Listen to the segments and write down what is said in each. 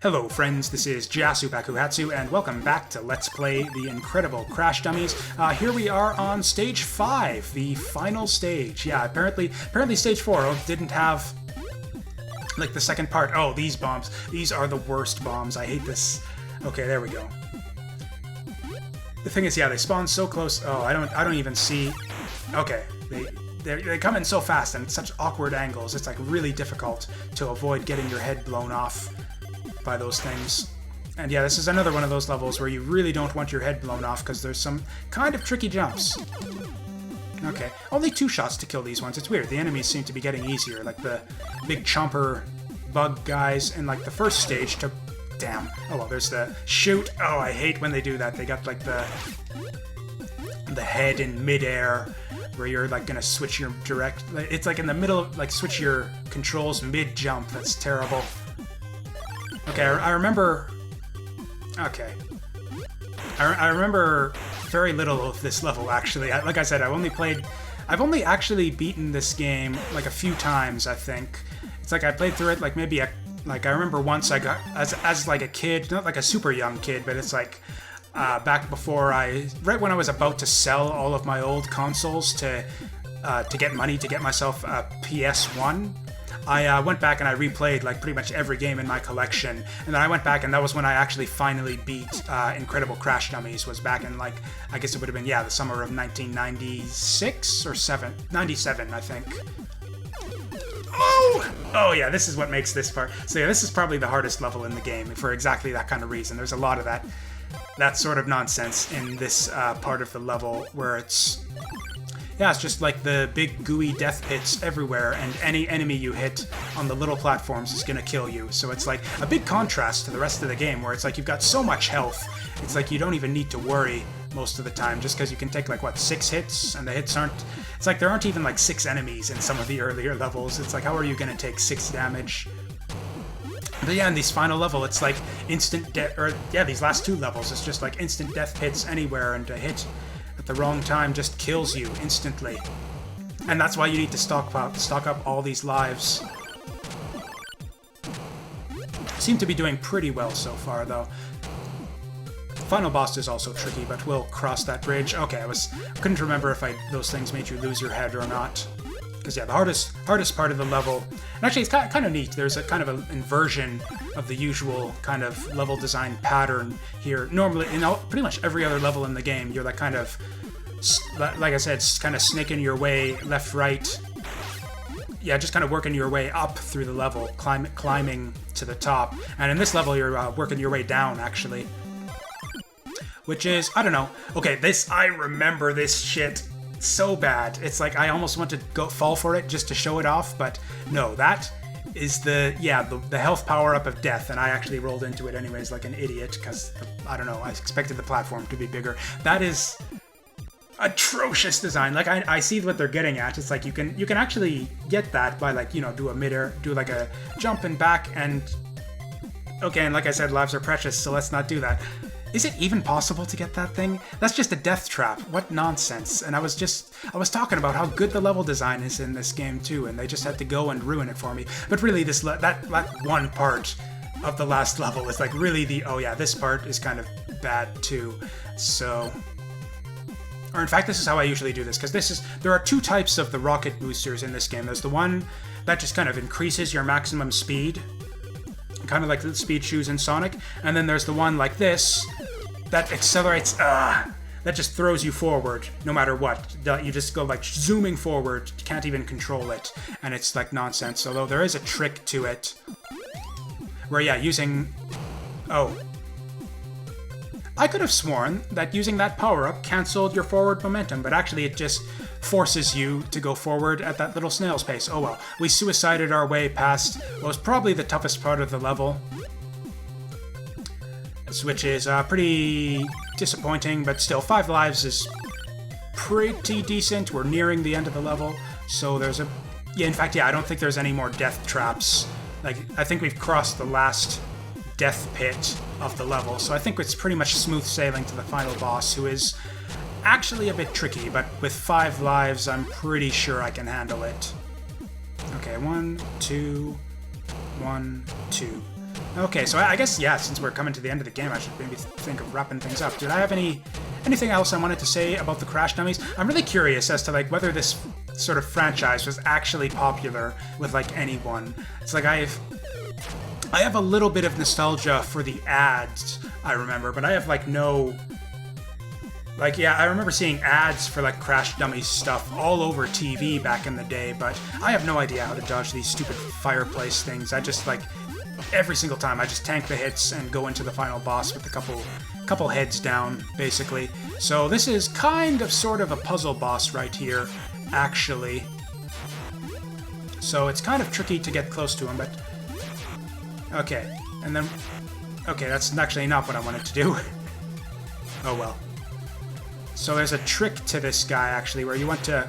Hello friends, this is Jasu Bakuhatsu, and welcome back to Let's Play the Incredible Crash Dummies. Here we are on stage 5, the final stage. Yeah, apparently stage 4 didn't have, like, the second part. Oh, these bombs. These are the worst bombs. I hate this. Okay, there we go. The thing is, yeah, they spawn so close. Oh, I don't even see. Okay, they come in so fast and such awkward angles. It's like really difficult to avoid getting your head blown off by those things. And yeah, this is another one of those levels where you really don't want your head blown off because there's some kind of tricky jumps. Okay, only 2 shots to kill these ones. It's weird. The enemies seem to be getting easier, like the big chomper bug guys in like the first stage to... Damn. Oh well, there's the shoot. Oh, I hate when they do that. They got like the head in midair where you're like gonna switch your direct... It's like in the middle of, like, switch your controls mid-jump. That's terrible. Okay, I remember... Okay. I remember very little of this level, actually. Like I said, I've only actually beaten this game, like, a few times, I think. It's like I played through it, like, maybe like, I remember once I got... As like, a kid, not like a super young kid, but it's like... back before right when I was about to sell all of my old consoles to get money to get myself a PS1, I went back and I replayed like pretty much every game in my collection, and then I went back and that was when I actually finally beat Incredible Crash Dummies. Was back in, like, I guess it would have been, yeah, the summer of 1996 or 97, I think. Oh yeah, this is what makes this part. So yeah, this is probably the hardest level in the game for exactly that kind of reason. There's a lot of that sort of nonsense in this part of the level where it's... Yeah, it's just like the big gooey death pits everywhere, and any enemy you hit on the little platforms is gonna kill you. So it's like a big contrast to the rest of the game where it's like you've got so much health, it's like you don't even need to worry most of the time, just because you can take like, what, 6 hits, and the hits aren't... It's like there aren't even like 6 enemies in some of the earlier levels. It's like, how are you gonna take 6 damage? But yeah, in these final level, it's like instant death, or yeah, these last 2 levels, it's just like instant death hits anywhere, and a hit at the wrong time just kills you instantly. And that's why you need to stock up all these lives. Seem to be doing pretty well so far, though. The final boss is also tricky, but we'll cross that bridge. Okay, couldn't remember if those things made you lose your head or not. Because yeah, the hardest part of the level, and actually it's kind of neat. There's a kind of an inversion of the usual kind of level design pattern here. Normally, in pretty much every other level in the game, you're like kind of, like I said, kind of snaking your way left, right. Yeah, just kind of working your way up through the level, climbing to the top. And in this level, you're working your way down, actually. Which is, I don't know. Okay, I remember this shit so bad. It's like I almost want to fall for it just to show it off, but no, that is the health power-up of death, and I actually rolled into it anyways like an idiot, because, I don't know, I expected the platform to be bigger. That is atrocious design. Like, I see what they're getting at. It's like you can actually get that by, like, you know, do like a jump and back, and okay, and like I said, lives are precious, so let's not do that. Is it even possible to get that thing? That's just a death trap. What nonsense. And I was talking about how good the level design is in this game too, and they just had to go and ruin it for me. But really, that one part of the last level is like really oh yeah, this part is kind of bad too. So, or in fact, this is how I usually do this, because there are 2 types of the rocket boosters in this game. There's the one that just kind of increases your maximum speed, kind of like the speed shoes in Sonic, and then there's the one like this that accelerates, that just throws you forward no matter what. You just go like zooming forward, you can't even control it, and it's like nonsense. Although there is a trick to it where, yeah, I could have sworn that using that power-up canceled your forward momentum, but actually it just forces you to go forward at that little snail's pace. Oh well, we suicided our way past what was probably the toughest part of the level, which is pretty disappointing, but still, 5 lives is pretty decent. We're nearing the end of the level, so there's in fact, yeah, I don't think there's any more death traps. Like, I think we've crossed the last death pit of the level, so I think it's pretty much smooth sailing to the final boss, who is actually a bit tricky, but with 5 lives, I'm pretty sure I can handle it. Okay, 1, 2, 1, 2. Okay, so I guess, yeah, since we're coming to the end of the game, I should maybe think of wrapping things up. Did I have anything else I wanted to say about the Crash Dummies? I'm really curious as to, like, whether this sort of franchise was actually popular with, like, anyone. It's like I have a little bit of nostalgia for the ads, I remember, but I have, like, no... Like, yeah, I remember seeing ads for, like, Crash Dummies stuff all over TV back in the day, but I have no idea how to dodge these stupid fireplace things. I just, like... Every single time, I just tank the hits and go into the final boss with a couple heads down, basically. So this is kind of sort of a puzzle boss right here, actually. So it's kind of tricky to get close to him, but... Okay, and then... Okay, that's actually not what I wanted to do. Oh well. So there's a trick to this guy, actually, where you want to...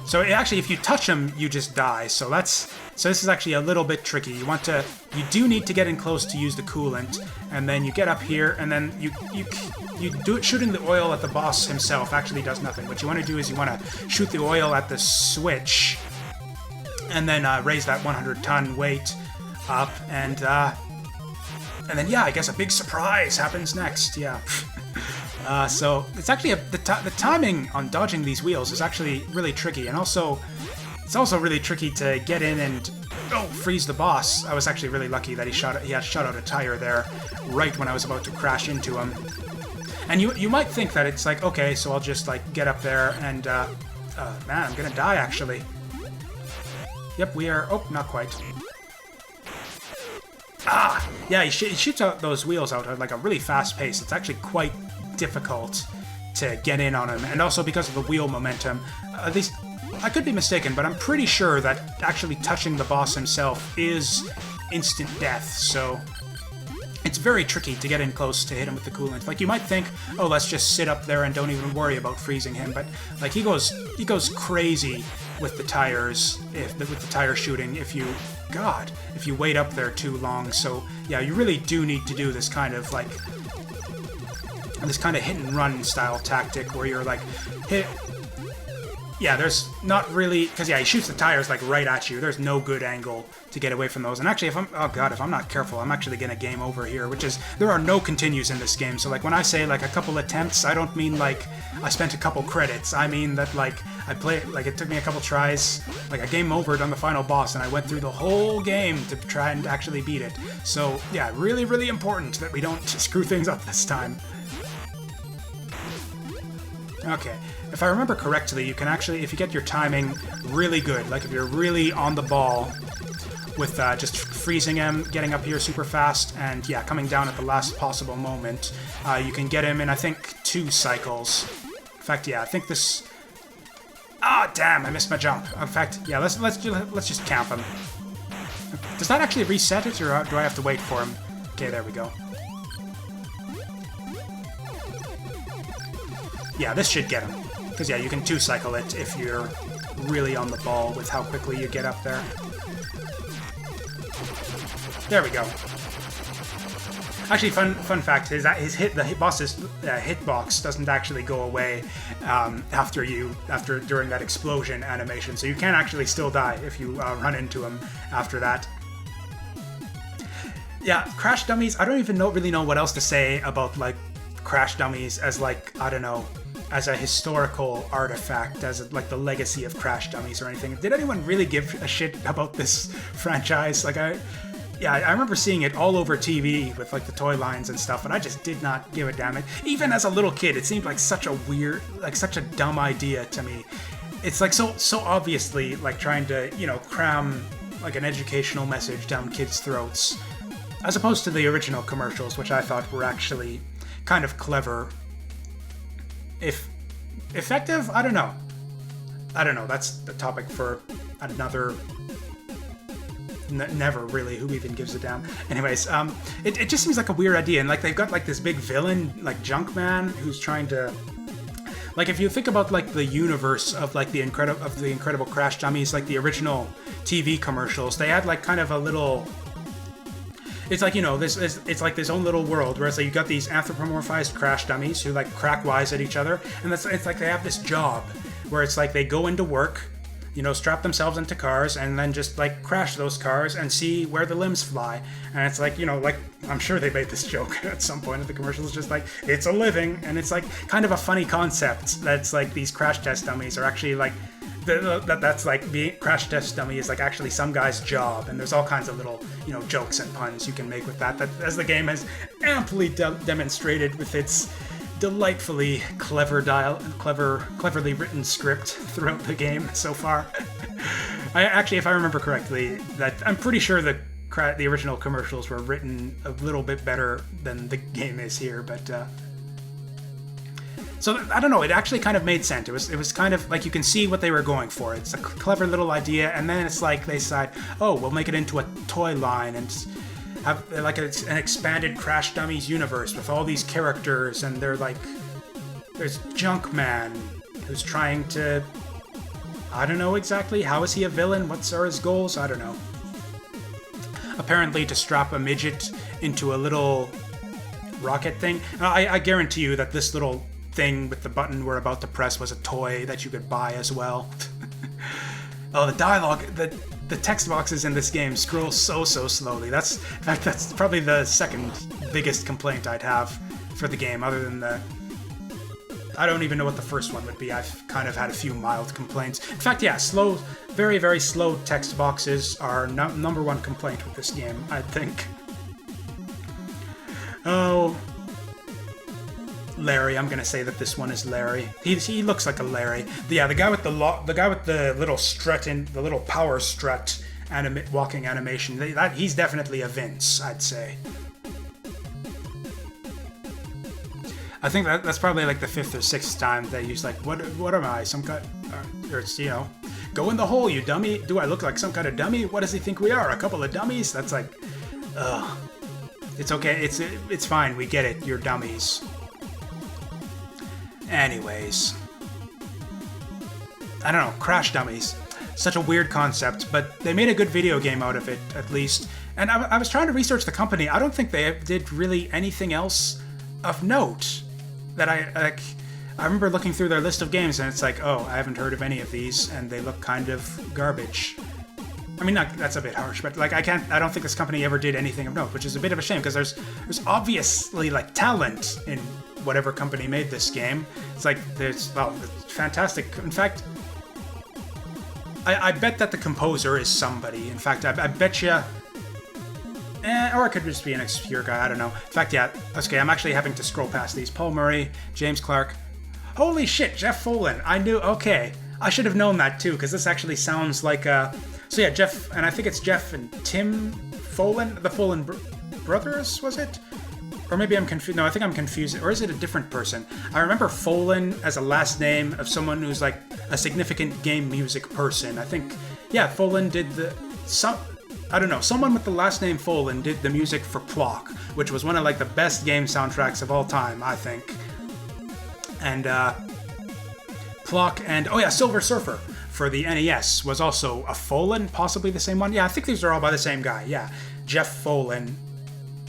So actually, if you touch him, you just die. So this is actually a little bit tricky. You do need to get in close to use the coolant, and then you get up here, and then you do it. Shooting the oil at the boss himself actually does nothing. What you want to do is you want to shoot the oil at the switch, and then raise that 100-ton weight up, and then yeah, I guess a big surprise happens next. Yeah. So it's actually the timing on dodging these wheels is actually really tricky, and also it's also really tricky to get in and freeze the boss. I was actually really lucky that he had shot out a tire there right when I was about to crash into him. And you might think that it's like, okay, so I'll just like get up there and man, I'm gonna die actually. Yep, we are. Oh, not quite. Ah, yeah, he shoots out those wheels out at like a really fast pace. It's actually quite difficult to get in on him, and also because of the wheel momentum. At least I could be mistaken, but I'm pretty sure that actually touching the boss himself is instant death, so it's very tricky to get in close to hit him with the coolant. Like, you might think, oh, let's just sit up there and don't even worry about freezing him, but like he goes crazy with the tires, with the tire shooting if you wait up there too long. So yeah, you really do need to do this kind of hit and run style tactic where you're like hit. Yeah, there's not really, because yeah, he shoots the tires like right at you. There's no good angle to get away from those. And actually, if I'm not careful, I'm actually gonna game over here, which is, there are no continues in this game. So like when I say like a couple attempts, I don't mean like I spent a couple credits. I mean that like it took me a couple tries, like I game overed on the final boss, and I went through the whole game to try and actually beat it. So yeah, really, really important that we don't screw things up this time. Okay, if I remember correctly, you can actually, if you get your timing really good, like if you're really on the ball with just freezing him, getting up here super fast, and yeah, coming down at the last possible moment, you can get him in, I think, 2 cycles. In fact, yeah, I think this... Ah, damn, I missed my jump. In fact, yeah, let's just camp him. Does that actually reset it, or do I have to wait for him? Okay, there we go. Yeah, this should get him. Because, yeah, you can 2-cycle it if you're really on the ball with how quickly you get up there. There we go. Actually, fun fact is that the boss's hitbox doesn't actually go away during that explosion animation, so you can actually still die if you run into him after that. Yeah, Crash Dummies, I don't even really know what else to say about, like, Crash Dummies as, like, I don't know, as a historical artifact, as like the legacy of Crash Dummies or anything. Did anyone really give a shit about this franchise? Like, I remember seeing it all over TV with like the toy lines and stuff, and I just did not give a damn. Even as a little kid, it seemed like such a weird, like such a dumb idea to me. It's like so obviously like trying to, you know, cram like an educational message down kids' throats, as opposed to the original commercials, which I thought were actually kind of clever. If effective, I don't know. That's the topic for another. Never really. Who even gives a damn? Anyways, it just seems like a weird idea, and like they've got like this big villain, like Junkman, who's trying to. Like, if you think about like the universe of like the Incredible Crash Dummies, like the original TV commercials, they had like kind of a little. It's like, you know, it's like this own little world where it's like you got these anthropomorphized Crash Dummies who like crack wise at each other, and it's like they have this job where it's like they go into work, strap themselves into cars and then just like crash those cars and see where the limbs fly. And it's like, like I'm sure they made this joke at some point in the commercials, just like, it's a living. And it's like kind of a funny concept that's like these crash test dummies are actually like, that's like being crash test dummy is like actually some guy's job, and there's all kinds of little jokes and puns you can make with that as the game has amply demonstrated with its delightfully cleverly written script throughout the game so far. If I remember correctly, that I'm pretty sure the original commercials were written a little bit better than the game is here, but so I don't know, it actually kind of made sense. It was kind of like you can see what they were going for. It's a clever little idea, and then it's like they decide, oh, we'll make it into a toy line and have like an expanded Crash Dummies universe with all these characters, and they're like, there's Junkman, who's trying to, I don't know exactly, how is he a villain? What are his goals? I don't know. Apparently to strap a midget into a little rocket thing. I guarantee you that this little thing with the button we're about to press was a toy that you could buy as well. Oh, the dialogue, the text boxes in this game scroll so slowly. In fact, that's probably the second biggest complaint I'd have for the game, other than I don't even know what the first one would be. I've kind of had a few mild complaints. In fact, yeah, slow, very, very slow text boxes are number one complaint with this game, I think. Oh, Larry. I'm gonna say that this one is Larry. He looks like a Larry. Yeah, the guy with the little strut the little power strut walking animation. He's definitely a Vince, I'd say. I think that's probably like the 5th or 6th time they use like, what am I? Some kind, or it's go in the hole, you dummy. Do I look like some kind of dummy? What does he think we are? A couple of dummies? That's like, ugh. It's okay. It's fine. We get it. You're dummies. Anyways, I don't know, Crash Dummies. Such a weird concept, but they made a good video game out of it, at least. And I was trying to research the company. I don't think they did really anything else of note that I remember looking through their list of games, and it's like, oh, I haven't heard of any of these, and they look kind of garbage. I mean, that's a bit harsh, but like I don't think this company ever did anything of note, which is a bit of a shame, because there's obviously like talent in whatever company made this game. It's like it's fantastic. In fact, I bet that the composer is somebody. In fact, I bet you, or it could just be an obscure guy. I don't know. In fact, yeah. Okay, I'm actually having to scroll past these. Paul Murray, James Clark. Holy shit, Jeff Folan. I knew. Okay, I should have known that too, because this actually sounds like a. So yeah, Jeff, and I think it's Jeff and Tim Folan, the Folan brothers, was it? Or maybe I'm confused. No, I think I'm confused. Or is it a different person? I remember Folan as a last name of someone who's like a significant game music person. I think, yeah, Folan did I don't know, someone with the last name Folan did the music for Plock, which was one of like the best game soundtracks of all time, I think. And Plock and, oh yeah, Silver Surfer for the NES was also a Folan, possibly the same one. Yeah, I think these are all by the same guy. Yeah, Jeff Folan.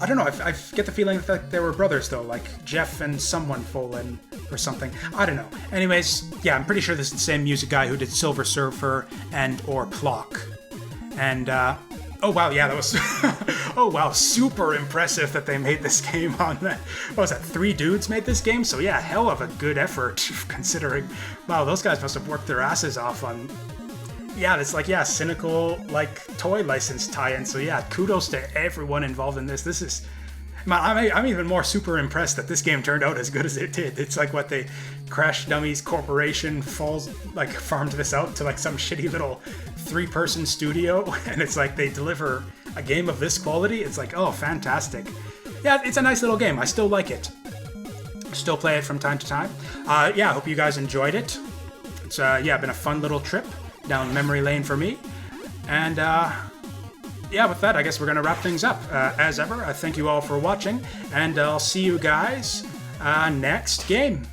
I don't know, I get the feeling that they were brothers, though, like Jeff and someone Folan or something. I don't know. Anyways, yeah, I'm pretty sure this is the same music guy who did Silver Surfer or Plock. And, oh wow, yeah, that was, oh wow, super impressive that they made this game on that. What was that, 3 dudes made this game? So yeah, hell of a good effort, considering, wow, those guys must have worked their asses off on, yeah, it's like, yeah, cynical, like, toy license tie-in. So yeah, kudos to everyone involved in this. This is, I'm even more super impressed that this game turned out as good as it did. It's like what the Crash Dummies Corporation farmed this out to like some shitty little 3-person studio, and it's like they deliver a game of this quality. It's like, oh, fantastic. Yeah, it's a nice little game. I still like it. Still play it from time to time. Yeah, I hope you guys enjoyed it. It's yeah, been a fun little trip down memory lane for me. And yeah, with that, I guess we're going to wrap things up. As ever, I thank you all for watching, and I'll see you guys next game.